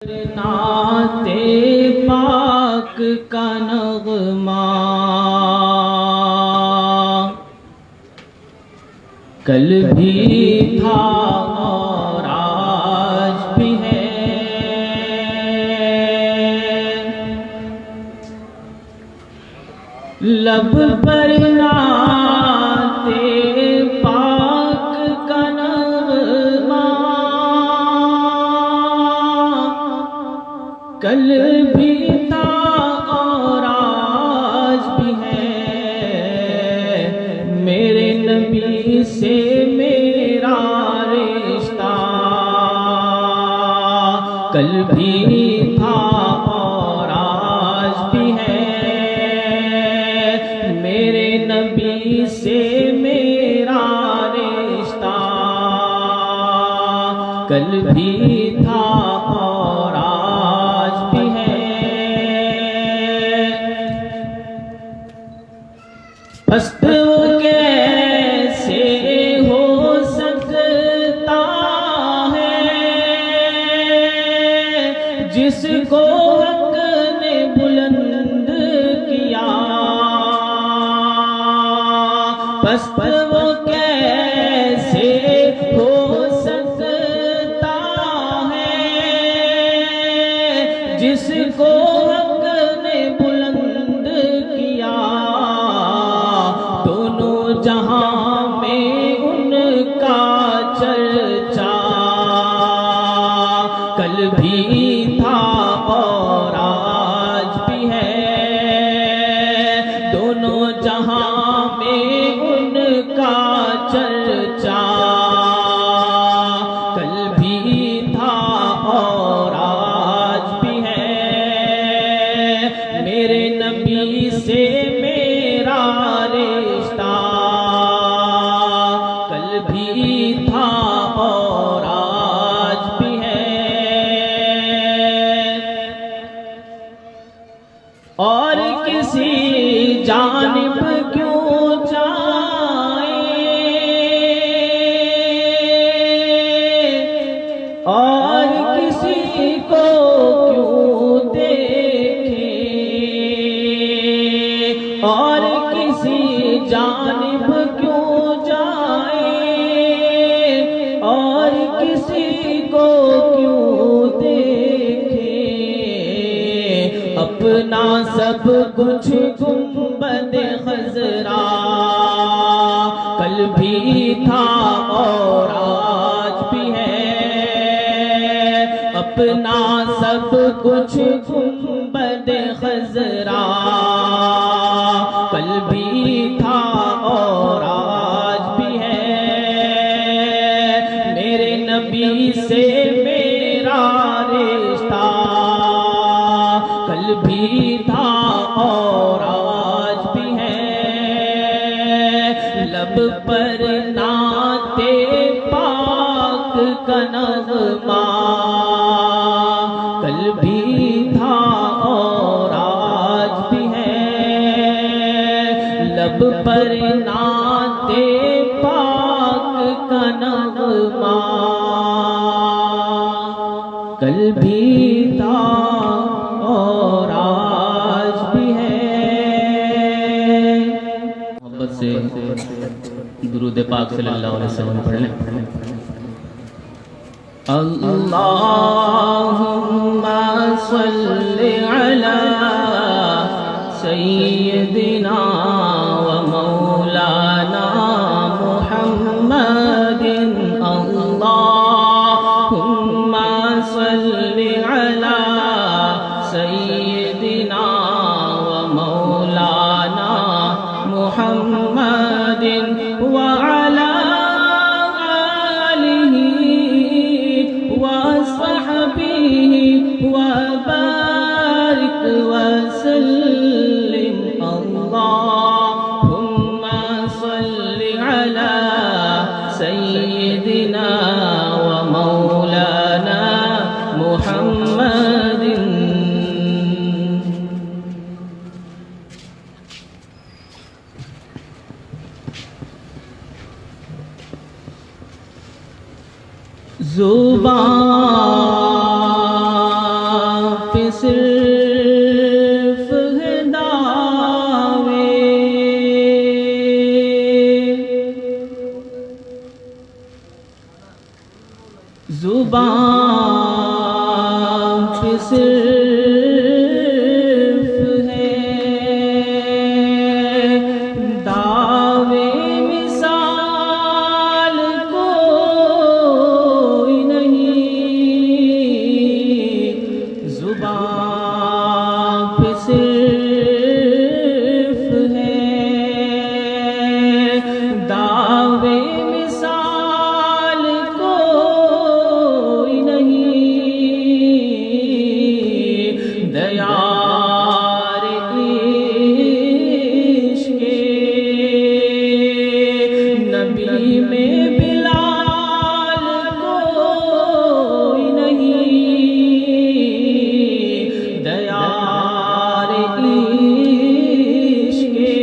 नाते पाक का नगमा कल भी था और आज भी है। लब पर नाते पाक का नगमा कल भी था और आज भी है। मेरे नबी से मेरा रिश्ता कल भी था और आज भी है। मेरे नबी से मेरा रिश्ता कल भी था और आज भी है। पस्त वो कैसे हो सकता है जिसको हक ने बुलंद किया। पस्त वो कैसे हो सकता है जिसको हक ने बुलंद किया। दोनों जहां में उनका चर्चा कल भी था और आज भी है। दोनों जहां में उनका चर्चा कल भी था और आज भी है। मेरे नबी से मेरा रिश्ता कल भी था और आज भी है। और किसी जानिब क्यों जाए और किसी को क्यों देखे और किसी जानिब क्यों जाए और किसी को क्यों देखे। अपना सब कुछ गुंबद खजरा कल भी था और आज भी है। अपना सब कुछ गुंबद खजरा कल भी था और आज भी है। मेरे नबी से मेरा रिश्ता कल भी था और आज भी है। लब पर नाते पाक का नगमा कल भी था और आज भी है। लब पर नाते पाक का नगमा कल भी था और आज भी है। मोहब्बत से दुरूद पाक सल्लल्लाहु अलैहि वसल्लम पढ़ लें। अल्लाहुम्मा सल्लि अला सय्यदिना व मौलाना मुहम्मदिन। अल्लाहुम्मा सल्लि अला सय्यदिना व मौलाना मुहम्मदिन व अला सय्यदिना व मौलाना मुहम्मदिन। जुबान सिर्फ है दावे, जुबान पे सिर्फ है दावे, मिसाल कोई नहीं, जुबान पे सिर्फ है दावे, मिसाल कोई नहीं, दयार इश्क़े नबी में बिलाल कोई नहीं, दयार इश्क़े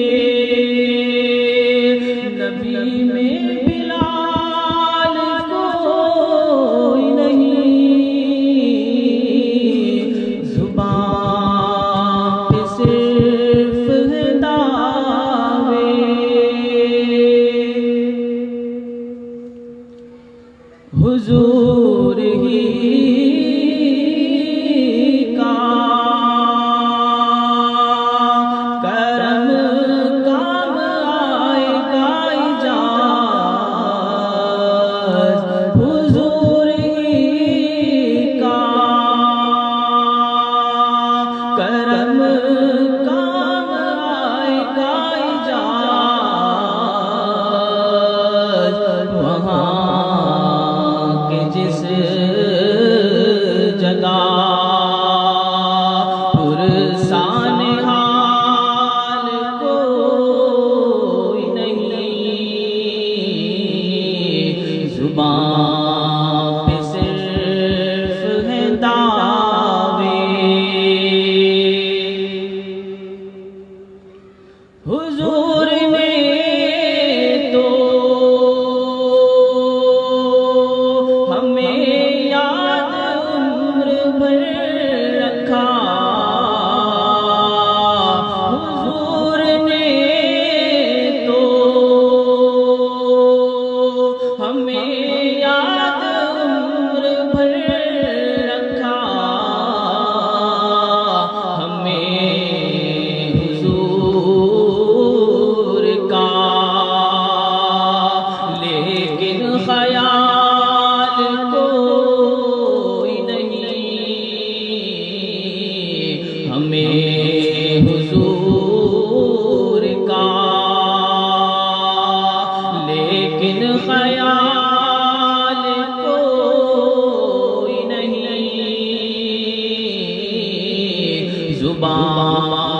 नबी में बिलाल कोई नहीं, जुबान पे सिर्फ है दावे, हुजूर ही का करम काम आएगा इजाज़, हुजूर ही का करम काम आएगा इजाज़, वहाँ के जिस जगह पुरसान हाल कोई नहीं, जुबान पे सिर्फ है दावे, हुजूर ने तो हमें याद उम्र भर रखा, हुजूर ने तो हमें याद उम्र भर रखा, हमें हुजूर का लेकिन ख्याल कोई नहीं, हमें हुजूर का लेकिन ख्याल कोई नहीं, जुबान